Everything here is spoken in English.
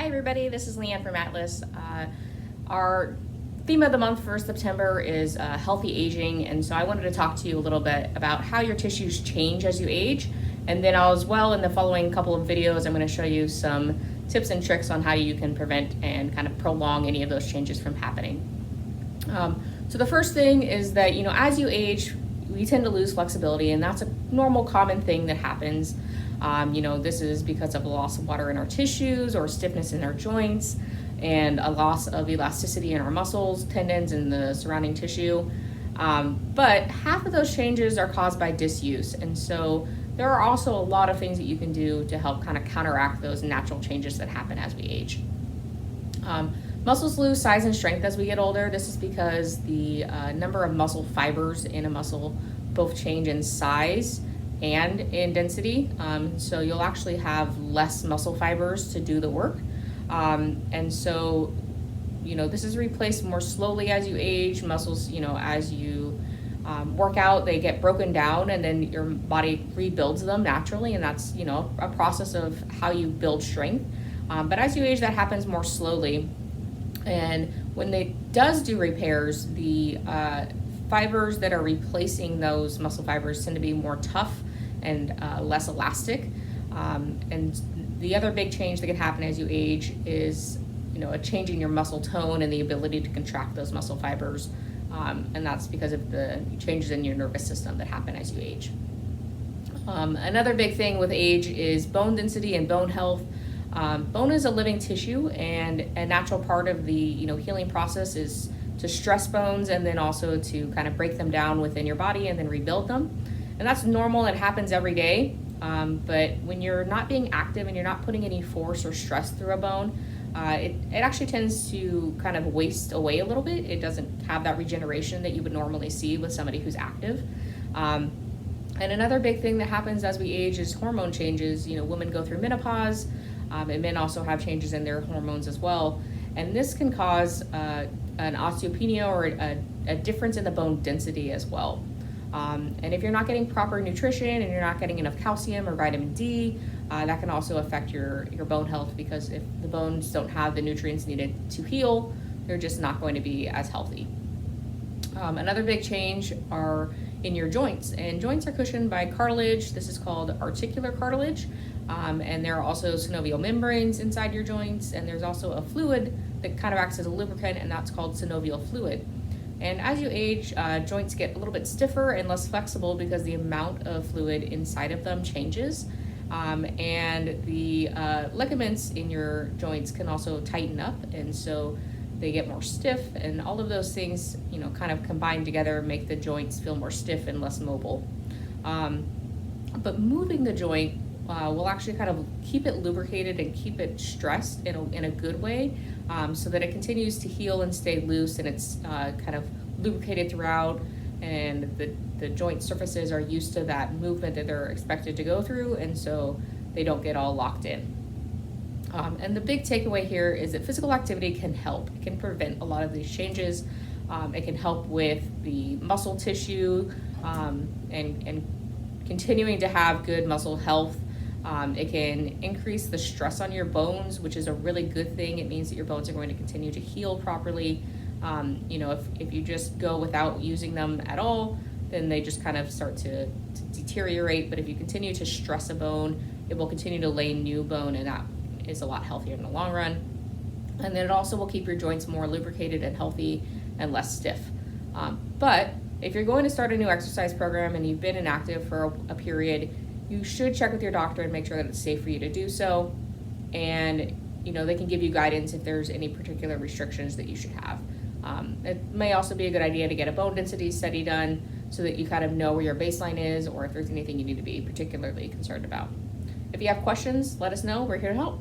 everybody, this is Leanne from Atlas. Our theme of the month for September is healthy aging, and so I wanted to talk to you a little bit about how your tissues change as you age, and then as well in the following couple of videos I'm going to show you some tips and tricks on how you can prevent and kind of prolong any of those changes from happening. So the first thing is that, as you age, we tend to lose flexibility, and that's a normal common thing that happens. This is because of a loss of water in our tissues or stiffness in our joints and a loss of elasticity in our muscles, tendons, and the surrounding tissue. But half of those changes are caused by disuse. And so there are also a lot of things that you can do to help kind of counteract those natural changes that happen as we age. Muscles lose size and strength as we get older. This is because the number of muscle fibers in a muscle both change in size and in density. So you'll actually have less muscle fibers to do the work. And so, this is replaced more slowly as you age. Muscles, as you work out, they get broken down and then your body rebuilds them naturally. And that's, a process of how you build strength. But as you age, that happens more slowly. And when it does do repairs, the fibers that are replacing those muscle fibers tend to be more tough and less elastic. And the other big change that can happen as you age is, a change in your muscle tone and the ability to contract those muscle fibers. And that's because of the changes in your nervous system that happen as you age. Another big thing with age is bone density and bone health. Bone is a living tissue, and a natural part of the healing process is to stress bones and then also to kind of break them down within your body and then rebuild them. And that's normal. It happens every day. But when you're not being active and you're not putting any force or stress through a bone, it actually tends to kind of waste away a little bit. It doesn't have that regeneration that you would normally see with somebody who's active. And another big thing that happens as we age is hormone changes. Women go through menopause, and men also have changes in their hormones as well. And this can cause an osteopenia or a difference in the bone density as well. And if you're not getting proper nutrition and you're not getting enough calcium or vitamin D, that can also affect your bone health, because if the bones don't have the nutrients needed to heal, they're just not going to be as healthy. Another big change are in your joints, and joints are cushioned by cartilage. This is called articular cartilage. And there are also synovial membranes inside your joints, and there's also a fluid that kind of acts as a lubricant, and that's called synovial fluid. And as you age, joints get a little bit stiffer and less flexible because the amount of fluid inside of them changes. And the ligaments in your joints can also tighten up, and so they get more stiff, and all of those things, kind of combine together and make the joints feel more stiff and less mobile. But moving the joint will actually kind of keep it lubricated and keep it stressed in a good way, so that it continues to heal and stay loose, and it's kind of lubricated throughout, and the joint surfaces are used to that movement that they're expected to go through, and so they don't get all locked in. And the big takeaway here is that physical activity can help. It can prevent a lot of these changes. It can help with the muscle tissue and continuing to have good muscle health. It can increase the stress on your bones, which is a really good thing. It means that your bones are going to continue to heal properly. If you just go without using them at all, then they just kind of start to deteriorate. But if you continue to stress a bone, it will continue to lay new bone, and that is a lot healthier in the long run. And then it also will keep your joints more lubricated and healthy and less stiff. But if you're going to start a new exercise program and you've been inactive for a period, you should check with your doctor and make sure that it's safe for you to do so. And, they can give you guidance if there's any particular restrictions that you should have. It may also be a good idea to get a bone density study done so that you kind of know where your baseline is, or if there's anything you need to be particularly concerned about. If you have questions, let us know. We're here to help.